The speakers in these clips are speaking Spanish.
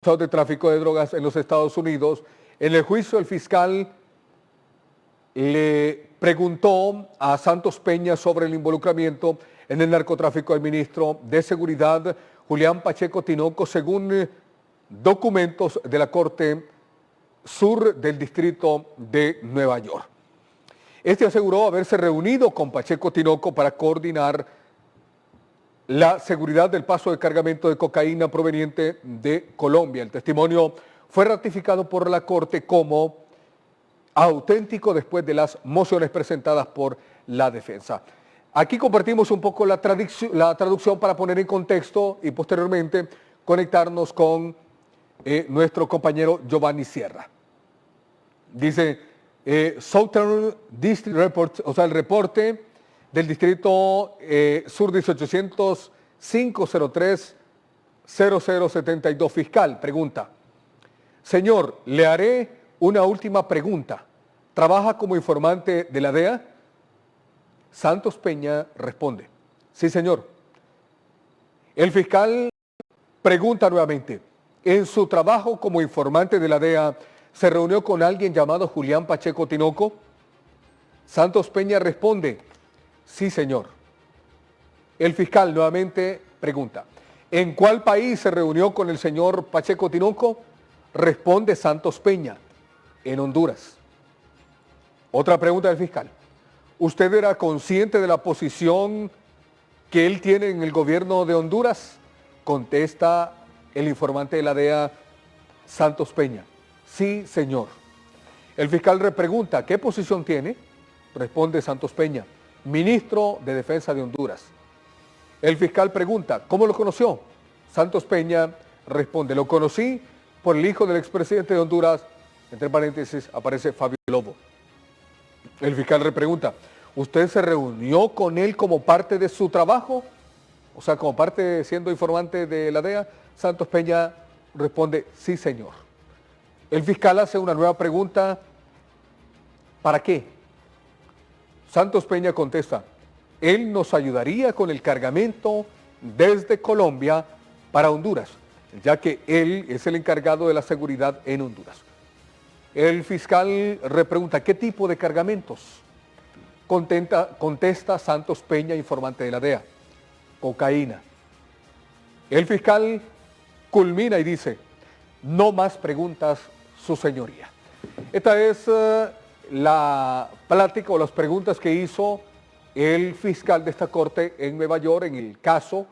de tráfico de drogas en los Estados Unidos. En el juicio, el fiscal le preguntó a Santos Peña sobre el involucramiento en el narcotráfico del ministro de Seguridad, Julián Pacheco Tinoco, según documentos de la Corte Sur del Distrito de Nueva York. Este aseguró haberse reunido con Pacheco Tinoco para coordinar la seguridad del paso de cargamento de cocaína proveniente de Colombia. El testimonio fue ratificado por la Corte como auténtico después de las mociones presentadas por la defensa. Aquí compartimos un poco la traducción para poner en contexto y posteriormente conectarnos con nuestro compañero Giovanni Sierra. Dice Southern District Report, o sea, el reporte del Distrito Sur 1805-03-0072, fiscal, pregunta. Señor, le haré una última pregunta. ¿Trabaja como informante de la DEA? Santos Peña responde, sí, señor. El fiscal pregunta nuevamente, ¿en su trabajo como informante de la DEA se reunió con alguien llamado Julián Pacheco Tinoco? Santos Peña responde, sí, señor. El fiscal nuevamente pregunta, ¿en cuál país se reunió con el señor Pacheco Tinoco? Responde Santos Peña, en Honduras. Otra pregunta del fiscal, ¿usted era consciente de la posición que él tiene en el gobierno de Honduras? Contesta el informante de la DEA, Santos Peña, sí, señor. El fiscal repregunta, ¿qué posición tiene? Responde Santos Peña, ministro de Defensa de Honduras. El fiscal pregunta, ¿cómo lo conoció? Santos Peña responde, lo conocí por el hijo del expresidente de Honduras, entre paréntesis aparece Fabio Lobo. El fiscal repregunta, ¿usted se reunió con él como parte de su trabajo? O sea, como parte siendo informante de la DEA. Santos Peña responde, sí, señor. El fiscal hace una nueva pregunta, ¿para qué? Santos Peña contesta, él nos ayudaría con el cargamento desde Colombia para Honduras, ya que él es el encargado de la seguridad en Honduras. El fiscal repregunta, ¿qué tipo de cargamentos? Contesta Santos Peña, informante de la DEA, cocaína. El fiscal culmina y dice, no más preguntas, su señoría. Esta es la plática o las preguntas que hizo el fiscal de esta corte en Nueva York en el caso,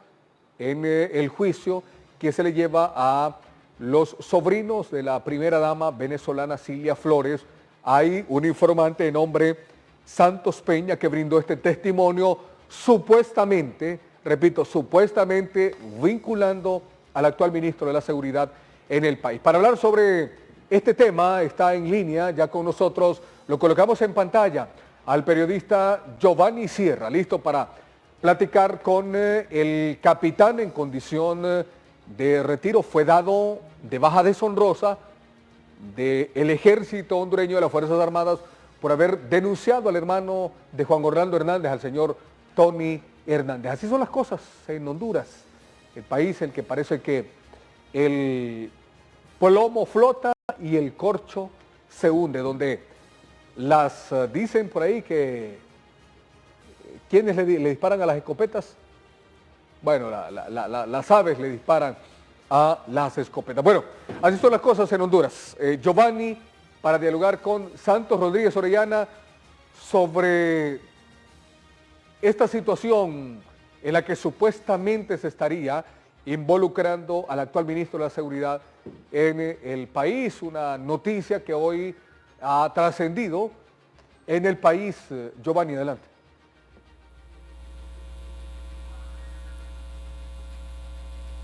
en el juicio que se le lleva a los sobrinos de la primera dama venezolana Cilia Flores. Hay un informante de nombre Santos Peña que brindó este testimonio supuestamente, repito, supuestamente vinculando al actual ministro de la Seguridad en el país. Para hablar sobre este tema está en línea ya con nosotros, lo colocamos en pantalla, al periodista Giovanni Sierra, listo para platicar con el capitán en condición de retiro. Fue dado de baja deshonrosa del ejército hondureño de las Fuerzas Armadas por haber denunciado al hermano de Juan Orlando Hernández, al señor Tony Hernández. Así son las cosas en Honduras, el país en el que parece que el plomo flota y el corcho se hunde, donde dicen por ahí que ¿quiénes le disparan a las escopetas? Bueno, las aves le disparan a las escopetas. Bueno, así son las cosas en Honduras. Giovanni, para dialogar con Santos Rodríguez Orellana sobre esta situación en la que supuestamente se estaría involucrando al actual ministro de la Seguridad en el país, una noticia que hoy ha trascendido en el país. Giovanni, adelante.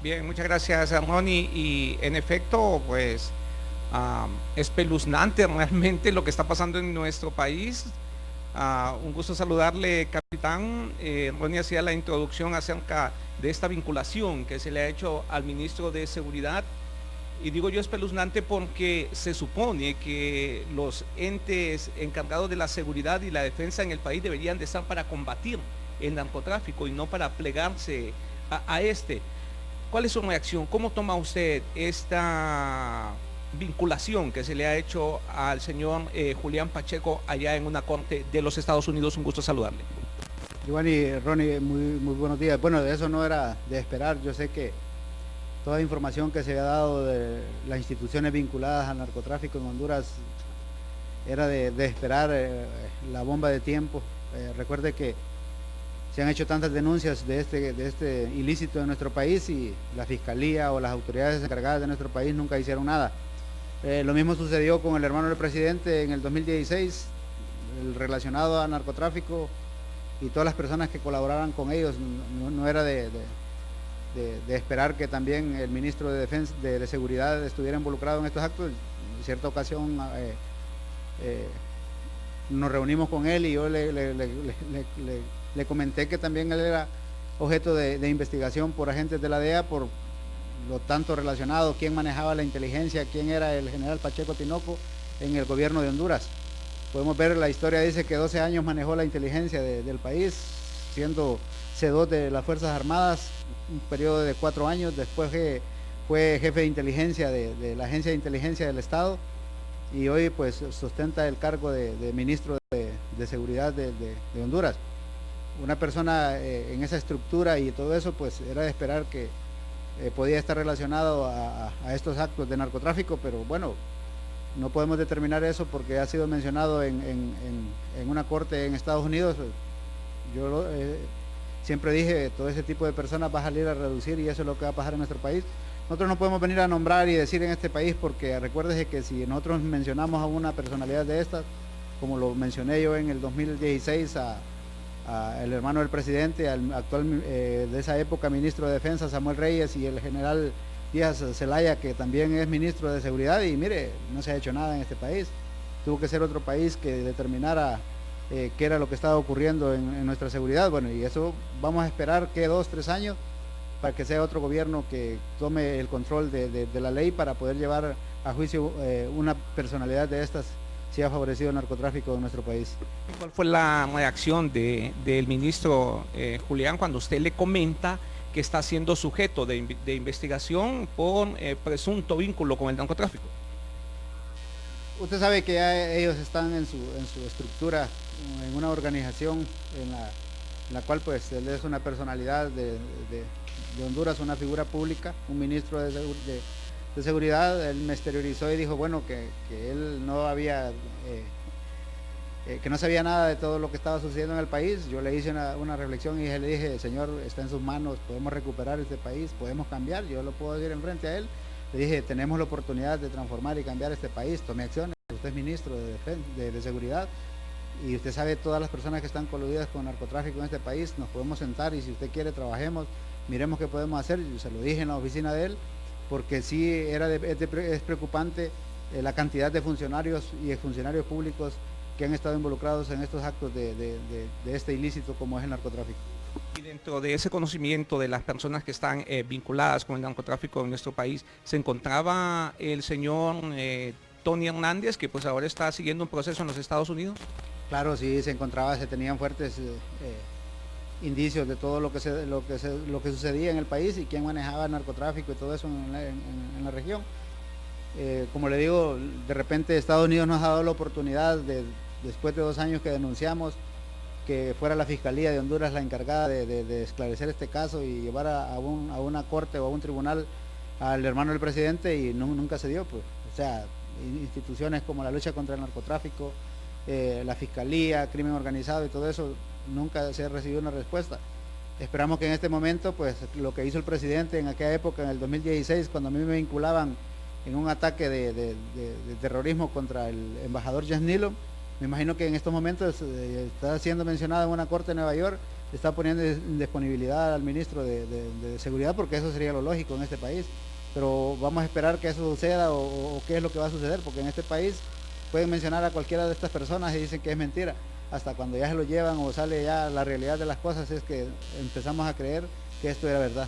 Bien, muchas gracias, Ronnie. Y en efecto, pues espeluznante realmente lo que está pasando en nuestro país. Un gusto saludarle, capitán. Ronnie hacía la introducción acerca de esta vinculación que se le ha hecho al ministro de Seguridad. Y digo yo espeluznante porque se supone que los entes encargados de la seguridad y la defensa en el país deberían de estar para combatir el narcotráfico y no para plegarse a este. ¿Cuál es su reacción? ¿Cómo toma usted esta vinculación que se le ha hecho al señor Julián Pacheco allá en una corte de los Estados Unidos? Un gusto saludarle. Giovanni, Ronnie, muy buenos días. Bueno, de eso no era de esperar. Yo sé que toda información que se había dado de las instituciones vinculadas al narcotráfico en Honduras era de esperar la bomba de tiempo. Recuerde que se han hecho tantas denuncias de este ilícito en nuestro país y la Fiscalía o las autoridades encargadas de nuestro país nunca hicieron nada. Lo mismo sucedió con el hermano del presidente en el 2016, el relacionado a narcotráfico y todas las personas que colaboraban con ellos. No era de esperar que también el ministro de Defensa, de Seguridad estuviera involucrado en estos actos. En cierta ocasión nos reunimos con él y yo le comenté que también él era objeto de investigación por agentes de la DEA, por lo tanto relacionado, quién manejaba la inteligencia, quién era el general Pacheco Tinoco en el gobierno de Honduras. Podemos ver, la historia dice que 12 años manejó la inteligencia del país, siendo C2 de las Fuerzas Armadas, un periodo de 4 años, después fue jefe de inteligencia de la Agencia de Inteligencia del Estado y hoy pues sustenta el cargo de ministro de Seguridad de Honduras. Una persona en esa estructura y todo eso, pues era de esperar que podía estar relacionado a estos actos de narcotráfico, pero bueno, no podemos determinar eso porque ha sido mencionado en una corte en Estados Unidos. Yo siempre dije, todo ese tipo de personas va a salir a reducir y eso es lo que va a pasar en nuestro país. Nosotros no podemos venir a nombrar y decir en este país, porque recuérdese que si nosotros mencionamos a una personalidad de estas, como lo mencioné yo en el 2016 el hermano del presidente, al actual de esa época ministro de Defensa Samuel Reyes y el general Díaz Zelaya, que también es ministro de Seguridad, y mire, no se ha hecho nada en este país. Tuvo que ser otro país que determinara qué era lo que estaba ocurriendo en nuestra seguridad. Bueno, y eso vamos a esperar que 2, 3 años para que sea otro gobierno que tome el control de la ley para poder llevar a juicio una personalidad de estas si ha favorecido el narcotráfico en nuestro país. ¿Cuál fue la reacción del ministro Julián cuando usted le comenta que está siendo sujeto de investigación por presunto vínculo con el narcotráfico? Usted sabe que ya ellos están en su estructura, en una organización en la cual pues él es una personalidad de Honduras, una figura pública, un ministro de seguridad. Él me exteriorizó y dijo, bueno, que él no había, que no sabía nada de todo lo que estaba sucediendo en el país. Yo le hice una reflexión y le dije, señor, está en sus manos, podemos recuperar este país, podemos cambiar, yo lo puedo decir enfrente a él. Le dije, tenemos la oportunidad de transformar y cambiar este país, tome acciones, usted es ministro de seguridad y usted sabe todas las personas que están coludidas con narcotráfico en este país, nos podemos sentar y si usted quiere trabajemos, miremos qué podemos hacer. Yo se lo dije en la oficina de él, porque sí es preocupante la cantidad de funcionarios y exfuncionarios públicos que han estado involucrados en estos actos de este ilícito como es el narcotráfico. Y dentro de ese conocimiento de las personas que están vinculadas con el narcotráfico en nuestro país, se encontraba el señor Tony Hernández, que pues ahora está siguiendo un proceso en los Estados Unidos. Claro, sí, se tenían fuertes indicios de todo lo que sucedía en el país y quién manejaba el narcotráfico y todo eso en la región. Como le digo, de repente Estados Unidos nos ha dado la oportunidad después de 2 años que denunciamos, que fuera la Fiscalía de Honduras la encargada de esclarecer este caso y llevar a una corte o a un tribunal al hermano del presidente y nunca se dio, pues. O sea, instituciones como la lucha contra el narcotráfico, la Fiscalía, crimen organizado y todo eso, nunca se ha recibido una respuesta. Esperamos que en este momento, pues lo que hizo el presidente en aquella época, en el 2016, cuando a mí me vinculaban en un ataque de terrorismo contra el embajador Jens Nilo, me imagino que en estos momentos está siendo mencionado en una corte de Nueva York, está poniendo en disponibilidad al ministro de Seguridad, porque eso sería lo lógico en este país. Pero vamos a esperar que eso suceda o qué es lo que va a suceder, porque en este país pueden mencionar a cualquiera de estas personas y dicen que es mentira. Hasta cuando ya se lo llevan o sale ya la realidad de las cosas es que empezamos a creer que esto era verdad.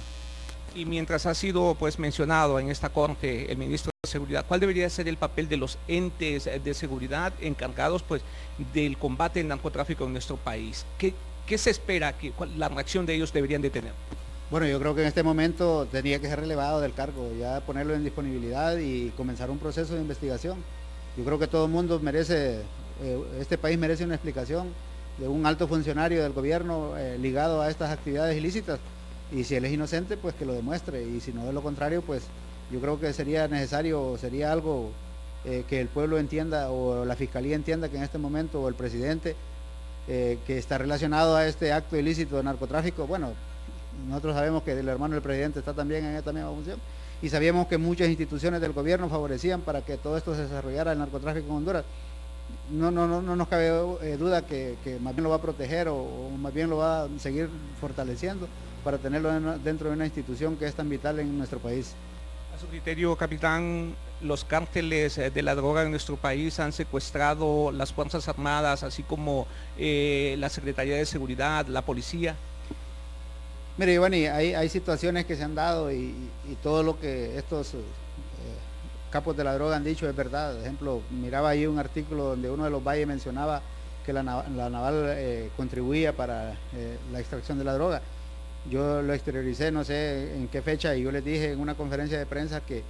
Y mientras ha sido pues mencionado en esta corte el ministro de Seguridad, ¿cuál debería ser el papel de los entes de seguridad encargados pues del combate del narcotráfico en nuestro país? ¿Qué se espera? ¿Cuál la reacción de ellos deberían de tener? Bueno, yo creo que en este momento tenía que ser relevado del cargo, ya ponerlo en disponibilidad y comenzar un proceso de investigación. Yo creo que todo el mundo merece, este país merece una explicación de un alto funcionario del gobierno ligado a estas actividades ilícitas, y si él es inocente, pues que lo demuestre, y si no, de lo contrario, pues yo creo que sería necesario, sería algo que el pueblo entienda, o la fiscalía entienda que en este momento, o el presidente, que está relacionado a este acto ilícito de narcotráfico. Bueno, nosotros sabemos que el hermano del presidente está también en esta misma función, y sabíamos que muchas instituciones del gobierno favorecían para que todo esto se desarrollara, el narcotráfico en Honduras. No nos cabe duda que más bien lo va a proteger, o más bien lo va a seguir fortaleciendo para tenerlo dentro de una institución que es tan vital en nuestro país. A su criterio, capitán, los cárteles de la droga en nuestro país han secuestrado las Fuerzas Armadas, así como la Secretaría de Seguridad, la policía. Mire, Giovanni, hay situaciones que se han dado, y todo lo que estos capos de la droga han dicho es verdad. Por ejemplo, miraba ahí un artículo donde uno de los valles mencionaba que la naval contribuía para la extracción de la droga. Yo lo exterioricé, no sé en qué fecha, y yo les dije en una conferencia de prensa que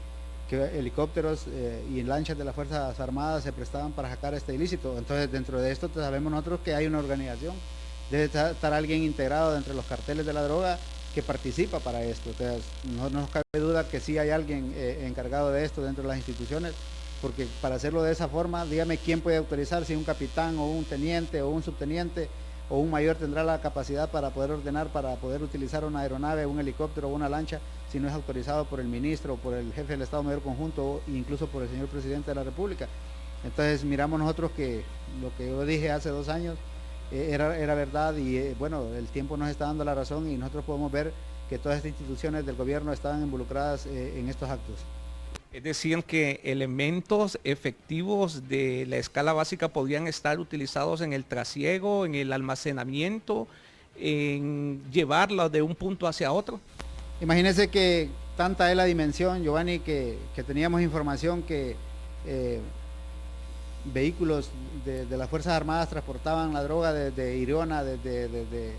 helicópteros y lanchas de las Fuerzas Armadas se prestaban para sacar este ilícito. Entonces, dentro de esto sabemos nosotros que hay una organización, debe estar alguien integrado entre los carteles de la droga que participa para esto. Entonces, no nos cabe duda que sí hay alguien encargado de esto dentro de las instituciones, porque para hacerlo de esa forma, dígame quién puede autorizar, si un capitán o un teniente o un subteniente o un mayor tendrá la capacidad para poder ordenar, para poder utilizar una aeronave, un helicóptero o una lancha, si no es autorizado por el ministro, por el jefe del Estado Mayor Conjunto, e incluso por el señor presidente de la República. Entonces miramos nosotros que lo que yo dije hace 2 años era verdad, y bueno, el tiempo nos está dando la razón, y nosotros podemos ver que todas estas instituciones del gobierno estaban involucradas en estos actos. Es decir, que elementos efectivos de la escala básica podrían estar utilizados en el trasiego, en el almacenamiento, en llevarlo de un punto hacia otro. Imagínense que tanta es la dimensión, Giovanni, que teníamos información que vehículos de las Fuerzas Armadas transportaban la droga desde Iriona, desde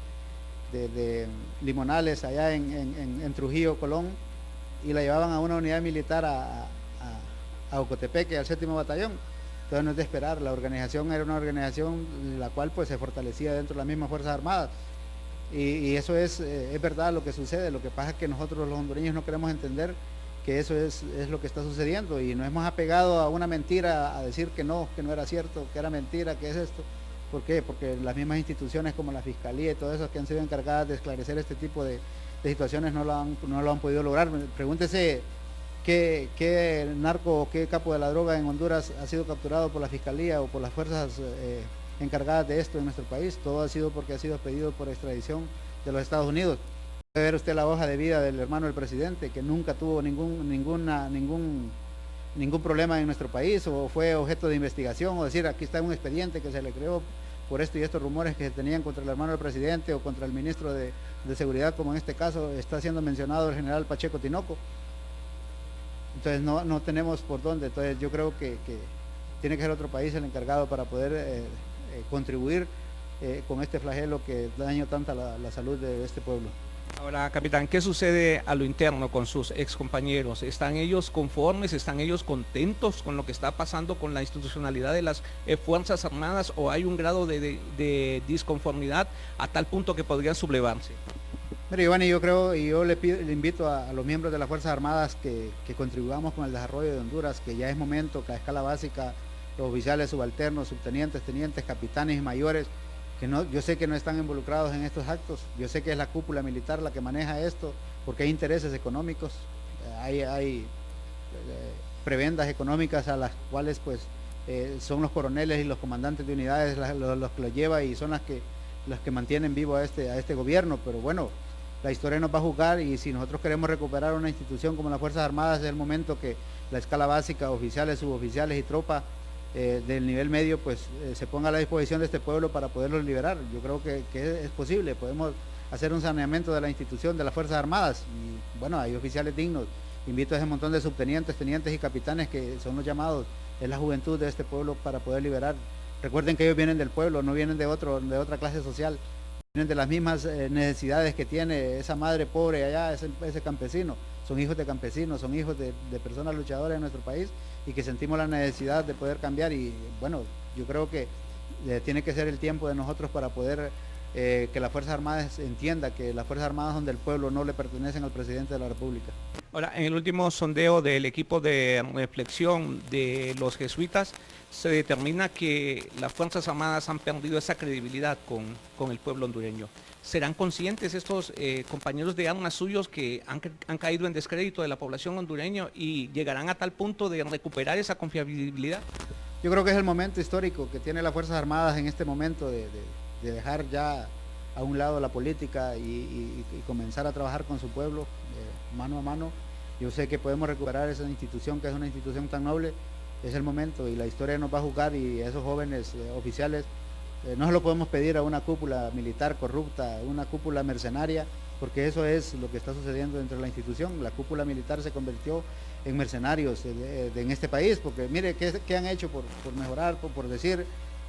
Limonales, allá en Trujillo, Colón, y la llevaban a una unidad militar a Ocotepeque, al 7º batallón. Entonces no es de esperar, la organización era una organización la cual pues se fortalecía dentro de las mismas Fuerzas Armadas, y eso es verdad lo que sucede. Lo que pasa es que nosotros los hondureños no queremos entender que eso es lo que está sucediendo, y nos hemos apegado a una mentira, a decir que no era cierto, que era mentira, que es esto. ¿Por qué? Porque las mismas instituciones como la Fiscalía y todas esas que han sido encargadas de esclarecer este tipo de situaciones no lo han podido lograr. Pregúntese qué narco o qué capo de la droga en Honduras ha sido capturado por la Fiscalía o por las fuerzas encargadas de esto en nuestro país. Todo ha sido porque ha sido pedido por extradición de los Estados Unidos. Puede ver usted la hoja de vida del hermano del presidente, que nunca tuvo ningún problema en nuestro país, o fue objeto de investigación, o decir, aquí está un expediente que se le creó por esto y estos rumores que se tenían contra el hermano del presidente o contra el ministro de Seguridad, como en este caso está siendo mencionado el general Pacheco Tinoco. Entonces no tenemos por dónde. Entonces yo creo que tiene que ser otro país el encargado para poder contribuir con este flagelo que daña tanta la salud de este pueblo. Ahora, capitán, ¿qué sucede a lo interno con sus excompañeros? ¿Están ellos conformes? ¿Están ellos contentos con lo que está pasando con la institucionalidad de las Fuerzas Armadas, o hay un grado de disconformidad a tal punto que podrían sublevarse? Mire, Giovanni, yo creo, y yo le invito a los miembros de las Fuerzas Armadas que contribuyamos con el desarrollo de Honduras, que ya es momento que a escala básica los oficiales subalternos, subtenientes, tenientes, capitanes y mayores, yo sé que no están involucrados en estos actos, yo sé que es la cúpula militar la que maneja esto, porque hay intereses económicos, hay prebendas económicas a las cuales pues son los coroneles y los comandantes de unidades los que lo llevan, y son las que mantienen vivo a este gobierno. Pero bueno, la historia nos va a juzgar, y si nosotros queremos recuperar una institución como las Fuerzas Armadas, es el momento que la escala básica, oficiales, suboficiales y tropa del nivel medio, pues se ponga a la disposición de este pueblo para poderlos liberar. Yo creo que es posible, podemos hacer un saneamiento de la institución de las Fuerzas Armadas, y bueno, hay oficiales dignos. Invito a ese montón de subtenientes, tenientes y capitanes que son los llamados, es la juventud de este pueblo, para poder liberar. Recuerden que ellos vienen del pueblo, no vienen de otra clase social. de las mismas necesidades que tiene esa madre pobre allá, ese campesino. Son hijos de campesinos, son hijos de personas luchadoras en nuestro país y que sentimos la necesidad de poder cambiar. Y bueno, yo creo que tiene que ser el tiempo de nosotros para poder que las Fuerzas Armadas entienda que las Fuerzas Armadas son del pueblo, no le pertenecen al presidente de la República. Ahora, en el último sondeo del equipo de reflexión de los jesuitas, se determina que las Fuerzas Armadas han perdido esa credibilidad con el pueblo hondureño. ¿Serán conscientes estos compañeros de armas suyos que han caído en descrédito de la población hondureña y llegarán a tal punto de recuperar esa confiabilidad? Yo creo que es el momento histórico que tiene las Fuerzas Armadas en este momento de dejar ya a un lado la política y comenzar a trabajar con su pueblo mano a mano. Yo sé que podemos recuperar esa institución, que es una institución tan noble. Es el momento y la historia nos va a juzgar, y esos jóvenes oficiales no se lo podemos pedir a una cúpula militar corrupta, una cúpula mercenaria, porque eso es lo que está sucediendo dentro de la institución. La cúpula militar se convirtió en mercenarios en este país, porque mire qué han hecho por mejorar, por decir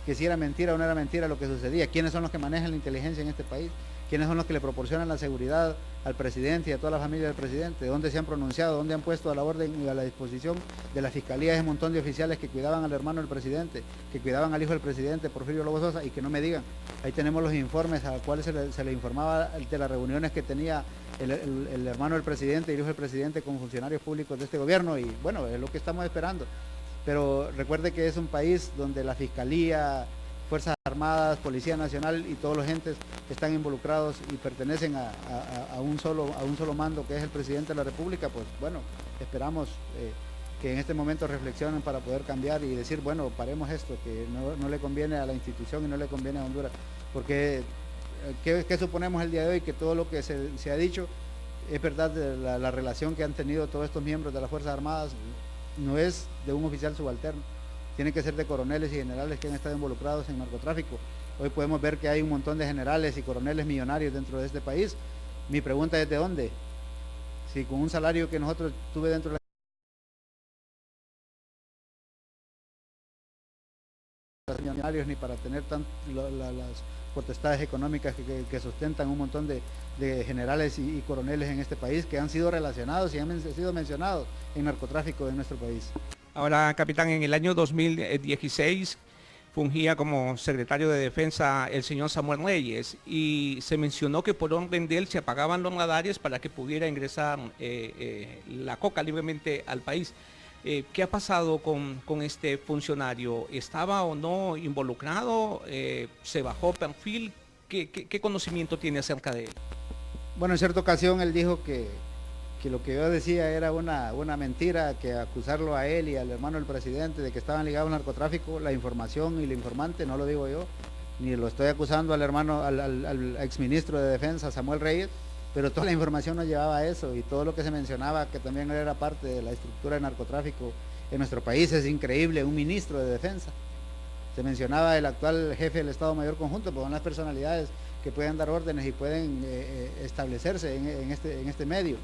que si era mentira o no era mentira lo que sucedía. ¿Quiénes son los que manejan la inteligencia en este país? ¿Quiénes son los que le proporcionan la seguridad al presidente y a toda la familia del presidente? ¿Dónde se han pronunciado? ¿Dónde han puesto a la orden y a la disposición de la Fiscalía ese montón de oficiales que cuidaban al hermano del presidente, que cuidaban al hijo del presidente, Porfirio Lobo Sosa? Y que no me digan, ahí tenemos los informes a los cuales se le informaba de las reuniones que tenía el hermano del presidente y el hijo del presidente con funcionarios públicos de este gobierno, y bueno, es lo que estamos esperando. Pero recuerde que es un país donde la Fiscalía, Fuerzas Armadas, Policía Nacional y todos los entes están involucrados y pertenecen a un solo mando, que es el presidente de la República. Pues bueno, esperamos que en este momento reflexionen para poder cambiar y decir, bueno, paremos esto, que no le conviene a la institución y no le conviene a Honduras. Porque, ¿qué suponemos el día de hoy? Que todo lo que se ha dicho es verdad, de la relación que han tenido todos estos miembros de las Fuerzas Armadas no es de un oficial subalterno, tiene que ser de coroneles y generales que han estado involucrados en narcotráfico. Hoy podemos ver que hay un montón de generales y coroneles millonarios dentro de este país. Mi pregunta es, ¿de dónde? Si con un salario que nosotros tuve dentro de los millonarios, ni para tener las potestades económicas que sustentan un montón de generales y coroneles en este país, que han sido relacionados y han sido mencionados en narcotráfico en nuestro país. Ahora, capitán, en el año 2016 fungía como secretario de Defensa el señor Samuel Reyes, y se mencionó que por orden de él se apagaban los radares para que pudiera ingresar la coca libremente al país. ¿Qué ha pasado con este funcionario? ¿Estaba o no involucrado? ¿Se bajó perfil? ¿Qué conocimiento tiene acerca de él? Bueno, en cierta ocasión él dijo que lo que yo decía era una mentira, que acusarlo a él y al hermano del presidente de que estaban ligados al narcotráfico. La información y el informante no lo digo yo, ni lo estoy acusando al exministro de Defensa, Samuel Reyes, pero toda la información nos llevaba a eso, y todo lo que se mencionaba, que también era parte de la estructura de narcotráfico en nuestro país. Es increíble, un ministro de Defensa. Se mencionaba el actual jefe del Estado Mayor Conjunto, porque son las personalidades que pueden dar órdenes y pueden establecerse en este medio.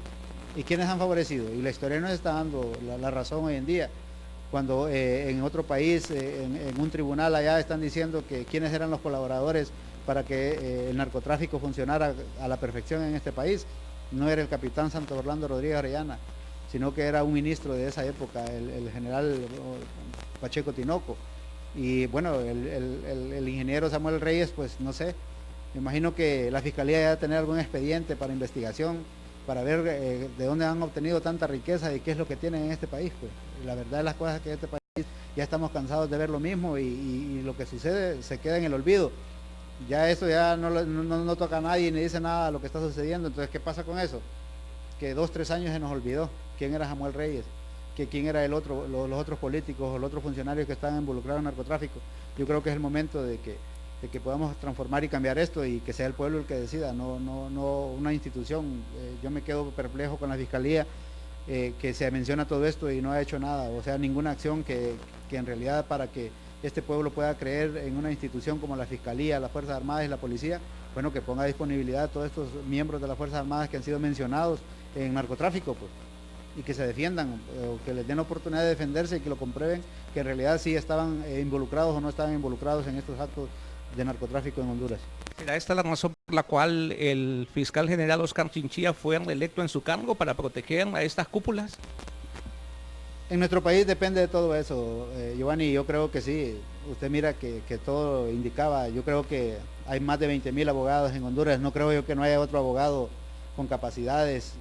¿Y quiénes han favorecido? Y la historia nos está dando la razón hoy en día, cuando en otro país, en un tribunal allá, están diciendo que quiénes eran los colaboradores para que el narcotráfico funcionara a la perfección en este país. No era el capitán Santo Orlando Rodríguez Arellana, sino que era un ministro de esa época, el general Pacheco Tinoco. Y bueno, el ingeniero Samuel Reyes, pues no sé, me imagino que la Fiscalía ya tener algún expediente para investigación, para ver de dónde han obtenido tanta riqueza y qué es lo que tienen en este país. Pues la verdad de las cosas es que en este país ya estamos cansados de ver lo mismo, y lo que sucede se queda en el olvido. Ya eso ya no toca a nadie ni dice nada de lo que está sucediendo. Entonces, ¿qué pasa con eso? Que 2 o 3 años se nos olvidó quién era Samuel Reyes, que quién era los otros políticos o los otros funcionarios que están involucrados en narcotráfico. Yo creo que es el momento de que podamos transformar y cambiar esto, y que sea el pueblo el que decida, no una institución. Yo me quedo perplejo con la Fiscalía, que se menciona todo esto y no ha hecho nada, o sea, ninguna acción que en realidad, para que este pueblo pueda creer en una institución como la Fiscalía, las Fuerzas Armadas y la Policía, bueno, que ponga a disponibilidad a todos estos miembros de las Fuerzas Armadas que han sido mencionados en narcotráfico, pues, y que se defiendan, o que les den la oportunidad de defenderse y que lo comprueben, que en realidad sí estaban involucrados o no estaban involucrados en estos actos de narcotráfico en Honduras. Mira, esta es la razón por la cual el fiscal general Oscar Chinchilla fue reelecto en su cargo para proteger a estas cúpulas? En nuestro país depende de todo eso, Giovanni. Yo creo que sí. Usted mira que todo indicaba. Yo creo que hay más de 20.000 abogados en Honduras. No creo yo que no haya otro abogado con capacidades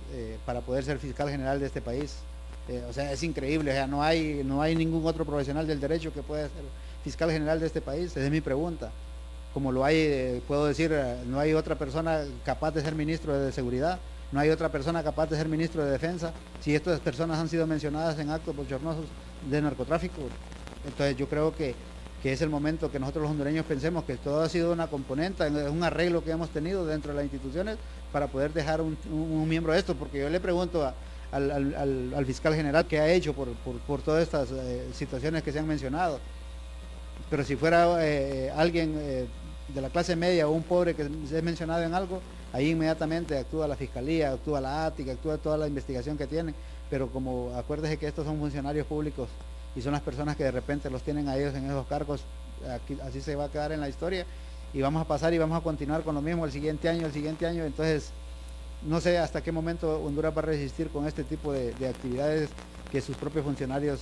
para poder ser fiscal general de este país. O sea, es increíble. O sea, no hay ningún otro profesional del derecho que pueda ser fiscal general de este país. Esa es mi pregunta. Como lo hay, puedo decir, no hay otra persona capaz de ser ministro de Seguridad. No hay otra persona capaz de ser ministro de Defensa. Si estas personas han sido mencionadas en actos bochornosos de narcotráfico, entonces yo creo que es el momento que nosotros los hondureños pensemos que todo ha sido una componente, un arreglo que hemos tenido dentro de las instituciones para poder dejar un miembro de esto, porque yo le pregunto al fiscal general qué ha hecho por todas estas situaciones que se han mencionado. Pero si fuera alguien de la clase media o un pobre que se es mencionado en algo, ahí inmediatamente actúa la fiscalía, actúa la ATIC, actúa toda la investigación que tienen. Pero como acuérdese que estos son funcionarios públicos y son las personas que de repente los tienen a ellos en esos cargos, aquí, así se va a quedar en la historia y vamos a pasar y vamos a continuar con lo mismo el siguiente año. Entonces no sé hasta qué momento Honduras va a resistir con este tipo de actividades que sus propios funcionarios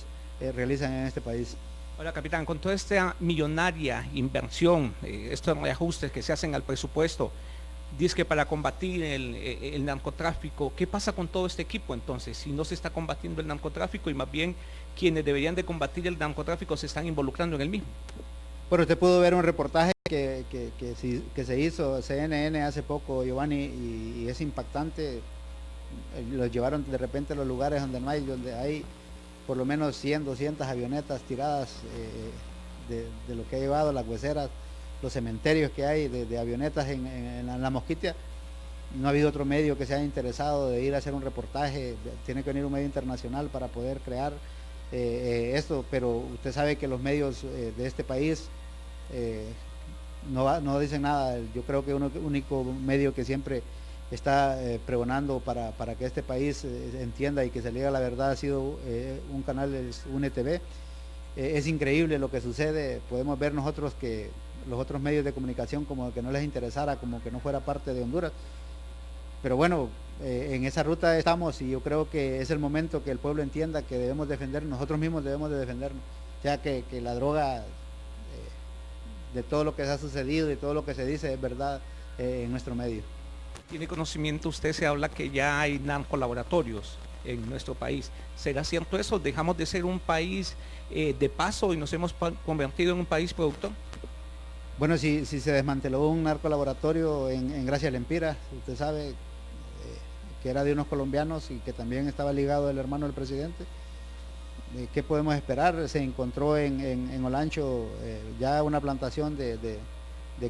realizan en este país. Ahora, capitán, con toda esta millonaria inversión, estos reajustes que se hacen al presupuesto, dice que para combatir el narcotráfico, ¿qué pasa con todo este equipo entonces? Si no se está combatiendo el narcotráfico y más bien quienes deberían de combatir el narcotráfico se están involucrando en el mismo. Bueno, usted pudo ver un reportaje que se hizo CNN hace poco, Giovanni, y es impactante. Los llevaron de repente a los lugares donde hay por lo menos 100, 200 avionetas tiradas de lo que ha llevado las hueseras, los cementerios que hay de avionetas en la Mosquitia. No ha habido otro medio que se haya interesado de ir a hacer un reportaje. Tiene que venir un medio internacional para poder crear esto, pero usted sabe que los medios de este país no dicen nada. Yo creo que un único medio que siempre está pregonando para que este país entienda y que se le diga la verdad ha sido un canal, es UNETV. Es increíble lo que sucede. Podemos ver nosotros que los otros medios de comunicación como que no les interesara, como que no fuera parte de Honduras. Pero bueno, en esa ruta estamos y yo creo que es el momento que el pueblo entienda que debemos defender, nosotros mismos debemos de defendernos. O sea que la droga, de todo lo que se ha sucedido y todo lo que se dice es verdad en nuestro medio. ¿Tiene conocimiento usted? Se habla que ya hay narcolaboratorios en nuestro país. ¿Será cierto eso? ¿Dejamos de ser un país de paso y nos hemos convertido en un país productor? Bueno, si se desmanteló un narcolaboratorio en Gracia Lempira, usted sabe que era de unos colombianos y que también estaba ligado el hermano del presidente. ¿Qué podemos esperar? Se encontró en Olancho ya una plantación de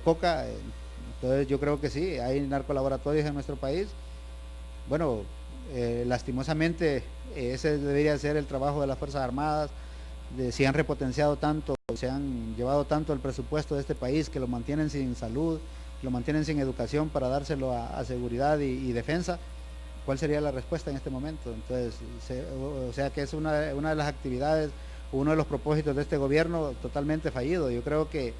coca. Entonces yo creo que sí, hay narcolaboratorios en nuestro país. Bueno, lastimosamente ese debería ser el trabajo de las Fuerzas Armadas. Si han repotenciado tanto, se han llevado tanto el presupuesto de este país que lo mantienen sin salud, lo mantienen sin educación para dárselo a seguridad y defensa. ¿Cuál sería la respuesta en este momento? Entonces, o sea que es una de las actividades, uno de los propósitos de este gobierno totalmente fallido. Yo creo que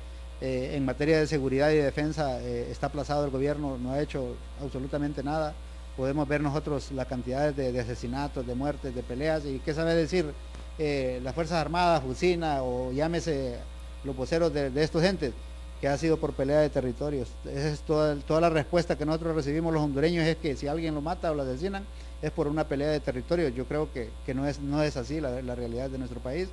en materia de seguridad y defensa está aplazado el gobierno, no ha hecho absolutamente nada. Podemos ver nosotros las cantidades de asesinatos, de muertes, de peleas, y qué sabe decir las Fuerzas Armadas, Jusina, o llámese los voceros de estos entes, que ha sido por pelea de territorios. Esa es toda la respuesta que nosotros recibimos los hondureños, es que si alguien lo mata o lo asesinan, es por una pelea de territorios. Yo creo que no es así la realidad de nuestro país,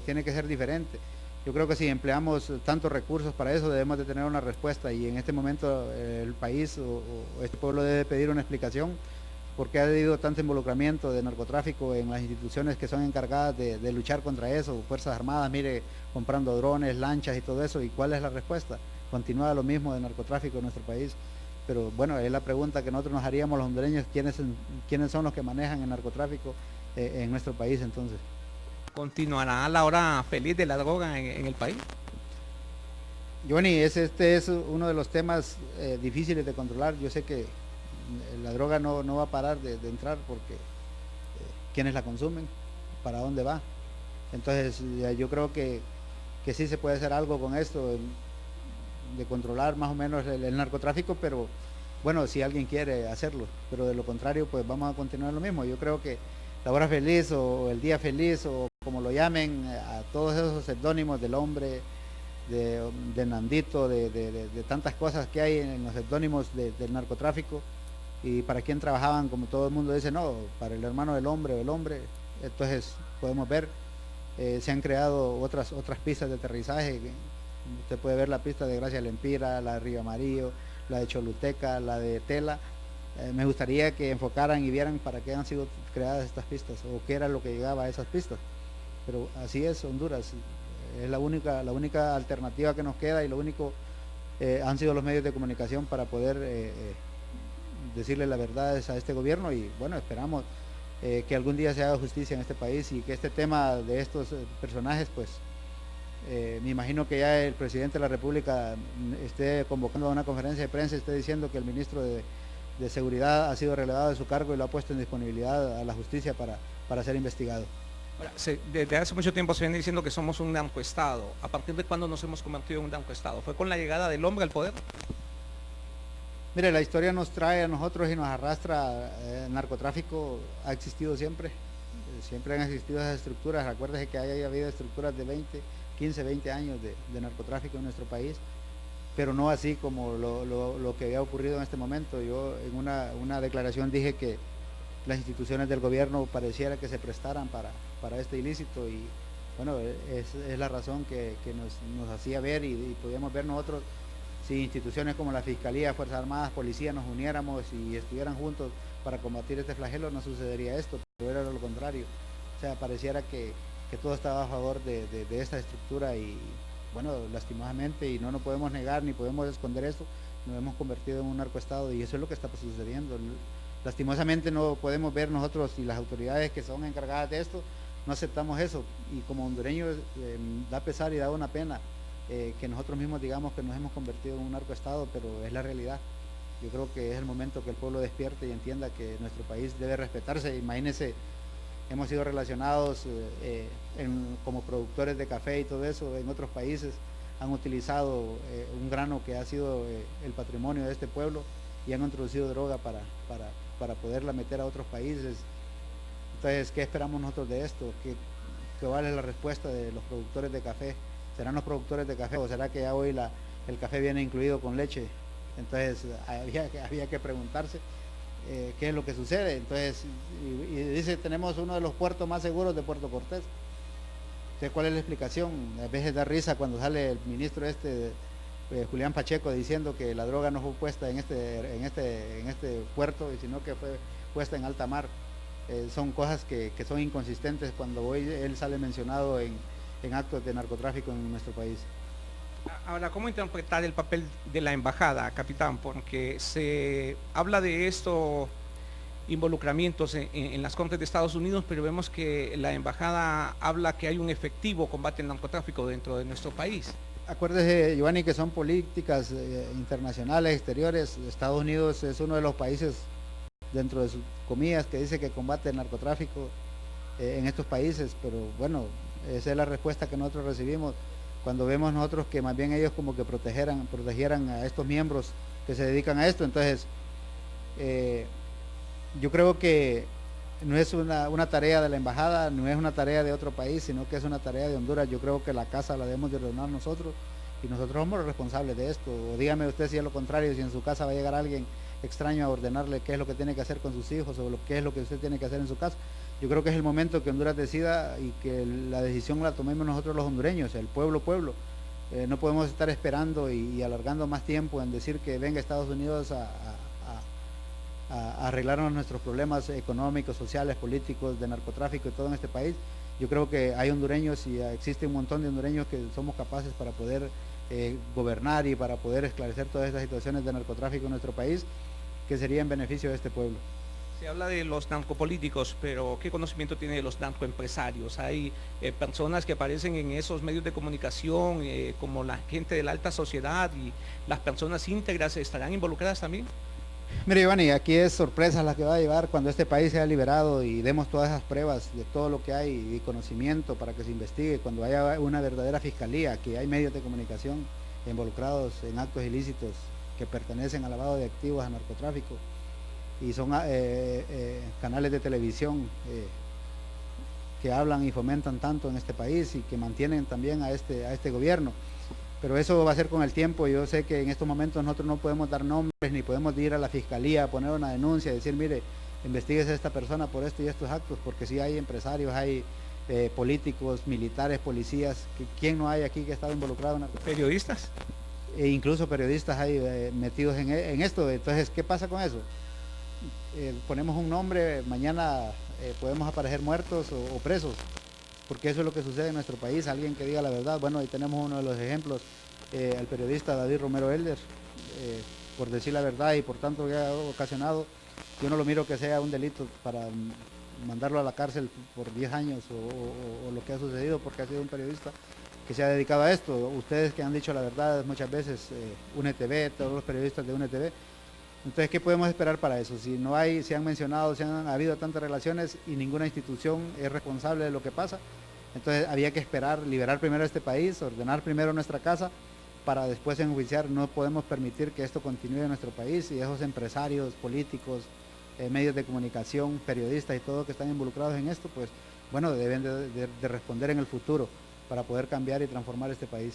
tiene que ser diferente. Yo creo que si empleamos tantos recursos para eso, debemos de tener una respuesta, y en este momento el país o este pueblo debe pedir una explicación porque ha habido tanto involucramiento de narcotráfico en las instituciones que son encargadas de luchar contra eso, Fuerzas Armadas, mire, comprando drones, lanchas y todo eso. ¿Y cuál es la respuesta? Continúa lo mismo de narcotráfico en nuestro país. Pero bueno, es la pregunta que nosotros nos haríamos los hondureños: ¿quiénes son los que manejan el narcotráfico en nuestro país entonces? ¿Continuará la hora feliz de la droga en el país? Johnny, este es uno de los temas difíciles de controlar. Yo sé que la droga no va a parar de entrar, porque ¿quiénes la consumen? ¿Para dónde va? Entonces yo creo que sí se puede hacer algo con esto. de controlar más o menos el narcotráfico, pero bueno, si alguien quiere hacerlo, pero de lo contrario, pues vamos a continuar lo mismo. Yo creo que la hora feliz o el día feliz o como lo llamen, a todos esos seudónimos del hombre, de Nandito, de tantas cosas que hay en los seudónimos del narcotráfico, y para quién trabajaban, como todo el mundo dice, no, para el hermano del hombre o el hombre. Entonces podemos ver, se han creado otras pistas de aterrizaje. Usted puede ver la pista de Gracia Lempira, la de Río Amarillo, la de Choluteca, la de Tela. Me gustaría que enfocaran y vieran para qué han sido creadas estas pistas o qué era lo que llegaba a esas pistas. Pero así es Honduras, es la única alternativa que nos queda, y lo único han sido los medios de comunicación para poder decirle la verdad a este gobierno. Y bueno, esperamos que algún día se haga justicia en este país y que este tema de estos personajes, pues me imagino que ya el presidente de la República esté convocando a una conferencia de prensa, esté diciendo que el ministro de Seguridad ha sido relevado de su cargo y lo ha puesto en disponibilidad a la justicia para ser investigado. Ahora, desde hace mucho tiempo se viene diciendo que somos un narcoestado. ¿A partir de cuándo nos hemos convertido en un narcoestado? ¿Fue con la llegada del hombre al poder? Mire, la historia nos trae a nosotros y nos arrastra. El narcotráfico ha existido siempre. Siempre han existido esas estructuras. Acuérdese que haya habido estructuras de 15, 20 años de narcotráfico en nuestro país, pero no así como lo que había ocurrido en este momento. Yo en una declaración dije que las instituciones del gobierno pareciera que se prestaran para este ilícito, y bueno, es la razón que nos hacía ver y podíamos ver nosotros, si instituciones como la Fiscalía, Fuerzas Armadas, Policía nos uniéramos y estuvieran juntos para combatir este flagelo, no sucedería esto, pero era lo contrario. O sea, pareciera que todo estaba a favor de esta estructura, y bueno, lastimosamente, y no nos podemos negar ni podemos esconder esto, nos hemos convertido en un narcoestado, y eso es lo que está sucediendo. Lastimosamente no podemos ver nosotros, y las autoridades que son encargadas de esto no aceptamos eso, y como hondureños da pesar y da una pena que nosotros mismos digamos que nos hemos convertido en un narcoestado, pero es la realidad. Yo creo que es el momento que el pueblo despierte y entienda que nuestro país debe respetarse. Imagínense, hemos sido relacionados como productores de café y todo eso. En otros países han utilizado un grano que ha sido el patrimonio de este pueblo, y han introducido droga para poderla meter a otros países. Entonces, ¿qué esperamos nosotros de esto? ¿Cuál es la respuesta de los productores de café? ¿Serán los productores de café, o será que ya hoy el café viene incluido con leche? Entonces había que preguntarse qué es lo que sucede. Entonces, y dice, tenemos uno de los puertos más seguros de Puerto Cortés. Entonces, ¿cuál es la explicación? A veces da risa cuando sale el ministro Julián Pacheco, diciendo que la droga no fue puesta en este puerto, sino que fue puesta en alta mar. Son cosas que son inconsistentes cuando hoy él sale mencionado en actos de narcotráfico en nuestro país. Ahora, ¿cómo interpretar el papel de la embajada, capitán? Porque se habla de estos involucramientos en las Cortes de Estados Unidos, pero vemos que la embajada habla que hay un efectivo combate al narcotráfico dentro de nuestro país. Acuérdese, Giovanni, que son políticas internacionales, exteriores. Estados Unidos es uno de los países, dentro de sus comillas, que dice que combate el narcotráfico en estos países, pero bueno, esa es la respuesta que nosotros recibimos cuando vemos nosotros que más bien ellos como que protegieran a estos miembros que se dedican a esto. Entonces, yo creo que no es una tarea de la embajada, no es una tarea de otro país, sino que es una tarea de Honduras. Yo creo que la casa la debemos de ordenar nosotros, y nosotros somos los responsables de esto. O dígame usted si es lo contrario, si en su casa va a llegar alguien extraño a ordenarle qué es lo que tiene que hacer con sus hijos, o qué es lo que usted tiene que hacer en su casa. Yo creo que es el momento que Honduras decida, y que la decisión la tomemos nosotros los hondureños, el pueblo. No podemos estar esperando y alargando más tiempo en decir que venga Estados Unidos a arreglarnos nuestros problemas económicos, sociales, políticos, de narcotráfico y todo en este país. Yo creo que hay hondureños, y existe un montón de hondureños que somos capaces para poder gobernar y para poder esclarecer todas estas situaciones de narcotráfico en nuestro país, que sería en beneficio de este pueblo. Se habla de los narcopolíticos, pero ¿qué conocimiento tiene de los narcoempresarios? Hay personas que aparecen en esos medios de comunicación, como la gente de la alta sociedad, y las personas íntegras estarán involucradas también. Mire, Giovanni, aquí es sorpresa la que va a llevar cuando este país sea liberado y demos todas esas pruebas de todo lo que hay y conocimiento para que se investigue, cuando haya una verdadera fiscalía, que hay medios de comunicación involucrados en actos ilícitos que pertenecen al lavado de activos, a narcotráfico, y son canales de televisión que hablan y fomentan tanto en este país y que mantienen también a este gobierno. Pero eso va a ser con el tiempo. Yo sé que en estos momentos nosotros no podemos dar nombres ni podemos ir a la fiscalía a poner una denuncia y decir, mire, investigues a esta persona por esto y estos actos, porque sí hay empresarios, hay políticos, militares, policías, ¿quién no hay aquí que ha estado involucrado en periodistas? E incluso periodistas hay metidos en esto. Entonces, ¿qué pasa con eso? Ponemos un nombre, mañana podemos aparecer muertos o presos, porque eso es lo que sucede en nuestro país. Alguien que diga la verdad. Bueno, ahí tenemos uno de los ejemplos, el periodista David Romero Elder, por decir la verdad y por tanto que ha ocasionado, yo no lo miro que sea un delito para mandarlo a la cárcel por 10 años o lo que ha sucedido, porque ha sido un periodista que se ha dedicado a esto. Ustedes que han dicho la verdad muchas veces, UNETV, todos los periodistas de UNETV. Entonces, ¿qué podemos esperar para eso? Si no hay, se han mencionado, se han habido tantas relaciones y ninguna institución es responsable de lo que pasa, entonces había que esperar, liberar primero este país, ordenar primero nuestra casa, para después enjuiciar. No podemos permitir que esto continúe en nuestro país, y esos empresarios, políticos, medios de comunicación, periodistas y todos que están involucrados en esto, pues bueno, deben de responder en el futuro para poder cambiar y transformar este país.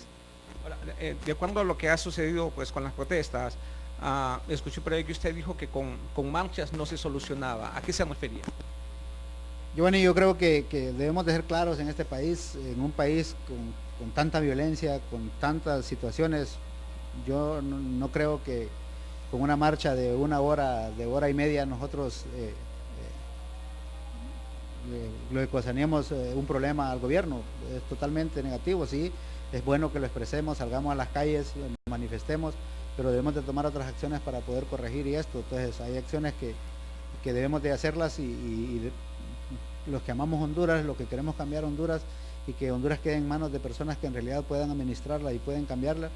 Ahora, de acuerdo a lo que ha sucedido pues con las protestas, escuché por ahí que usted dijo que con marchas no se solucionaba. ¿A qué se refería? Yo creo que debemos de ser claros en este país, en un país con tanta violencia, con tantas situaciones. Yo no creo que con una marcha de una hora, de hora y media, nosotros le ocasionemos un problema al gobierno. Es totalmente negativo. Sí, es bueno que lo expresemos, salgamos a las calles, nos manifestemos, pero debemos de tomar otras acciones para poder corregir esto. Entonces hay acciones que debemos de hacerlas, y los que amamos Honduras, los que queremos cambiar Honduras y que Honduras quede en manos de personas que en realidad puedan administrarla y pueden cambiarla,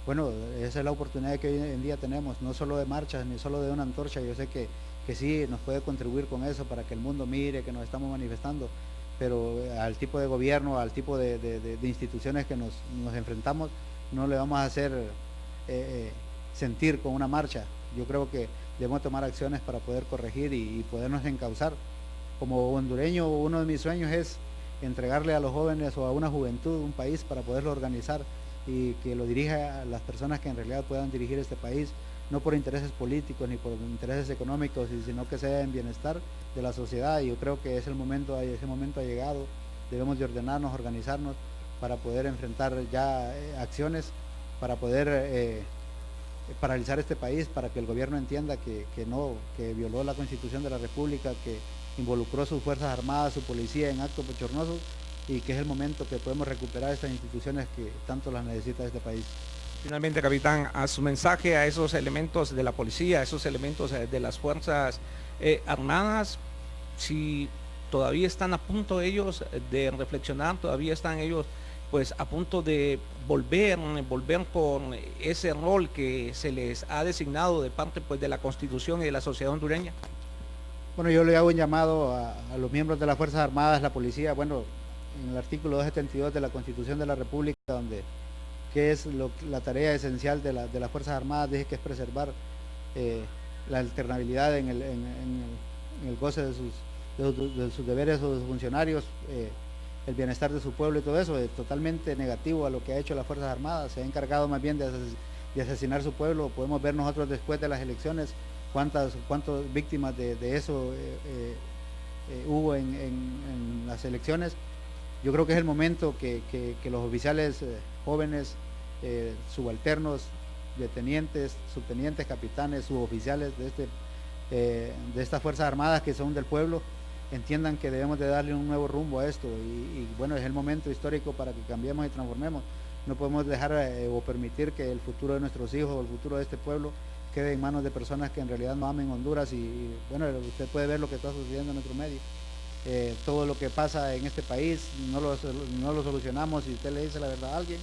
bueno, esa es la oportunidad que hoy en día tenemos, no solo de marchas ni solo de una antorcha. Yo sé que sí nos puede contribuir con eso para que el mundo mire que nos estamos manifestando, pero al tipo de gobierno, al tipo de instituciones que nos enfrentamos, no le vamos a hacer sentir con una marcha. Yo creo que debemos tomar acciones para poder corregir y podernos encauzar. Como hondureño, uno de mis sueños es entregarle a los jóvenes o a una juventud un país para poderlo organizar y que lo dirija a las personas que en realidad puedan dirigir este país, no por intereses políticos ni por intereses económicos, sino que sea en bienestar de la sociedad. Y yo creo que ese momento ha llegado. Debemos de ordenarnos, organizarnos para poder enfrentar ya acciones, para poder paralizar este país, para que el gobierno entienda que violó la Constitución de la República, que involucró sus Fuerzas Armadas, su policía en actos bochornosos, y que es el momento que podemos recuperar estas instituciones que tanto las necesita este país. Finalmente, capitán, a su mensaje a esos elementos de la policía, a esos elementos de las Fuerzas Armadas, si todavía están a punto ellos de reflexionar, todavía están ellos pues a punto de volver con ese rol que se les ha designado de parte pues de la Constitución y de la sociedad hondureña. Bueno, yo le hago un llamado a los miembros de las Fuerzas Armadas, la policía. Bueno, en el artículo 272 de la Constitución de la República, que es la tarea esencial de las Fuerzas Armadas, dice que es preservar la alternabilidad en el goce de sus deberes o de sus funcionarios, el bienestar de su pueblo y todo eso. Es totalmente negativo a lo que ha hecho las Fuerzas Armadas. Se ha encargado más bien de asesinar su pueblo. Podemos ver nosotros después de las elecciones cuántas víctimas de eso hubo en las elecciones. Yo creo que es el momento que los oficiales jóvenes, subalternos, de tenientes, subtenientes, capitanes, suboficiales de estas Fuerzas Armadas que son del pueblo, entiendan que debemos de darle un nuevo rumbo a esto, y bueno, es el momento histórico para que cambiemos y transformemos. No podemos dejar o permitir que el futuro de nuestros hijos o el futuro de este pueblo quede en manos de personas que en realidad no amen Honduras. Y bueno, usted puede ver lo que está sucediendo en nuestro medio. Todo lo que pasa en este país no lo solucionamos. Si usted le dice la verdad a alguien,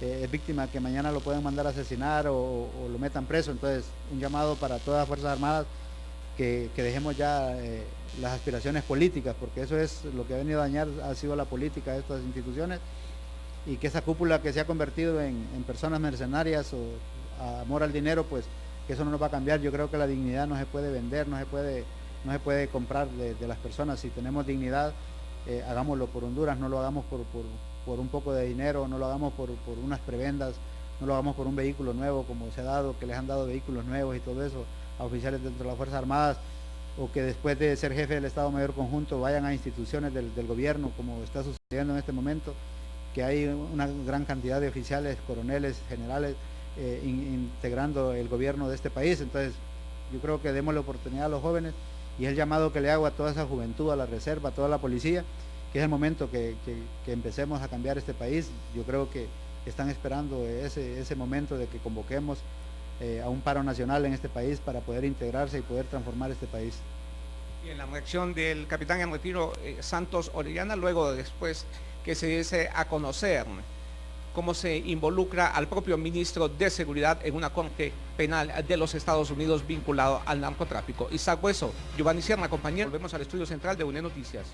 es víctima que mañana lo pueden mandar a asesinar o lo metan preso. Entonces, un llamado para todas las Fuerzas Armadas, que dejemos ya las aspiraciones políticas, porque eso es lo que ha venido a dañar, ha sido la política de estas instituciones, y que esa cúpula que se ha convertido en personas mercenarias o a amor al dinero, pues que eso no nos va a cambiar. Yo creo que la dignidad no se puede vender, no se puede comprar de las personas. Si tenemos dignidad, hagámoslo por Honduras, no lo hagamos por un poco de dinero, no lo hagamos por unas prebendas, no lo hagamos por un vehículo nuevo, como se ha dado, que les han dado vehículos nuevos y todo eso a oficiales dentro de las Fuerzas Armadas, o que después de ser jefe del Estado Mayor Conjunto vayan a instituciones del gobierno, como está sucediendo en este momento, que hay una gran cantidad de oficiales, coroneles, generales, integrando el gobierno de este país. Entonces yo creo que demos la oportunidad a los jóvenes, y es el llamado que le hago a toda esa juventud, a la reserva, a toda la policía, que es el momento que empecemos a cambiar este país. Yo creo que están esperando ese momento de que convoquemos a un paro nacional en este país para poder integrarse y poder transformar este país. Y en la reacción del capitán en retiro Santos Orellana, luego después que se diese a conocer cómo se involucra al propio ministro de Seguridad en una corte penal de los Estados Unidos vinculado al narcotráfico. Isaac Hueso, Giovanni Sierra, compañero. Volvemos al estudio central de UNE Noticias.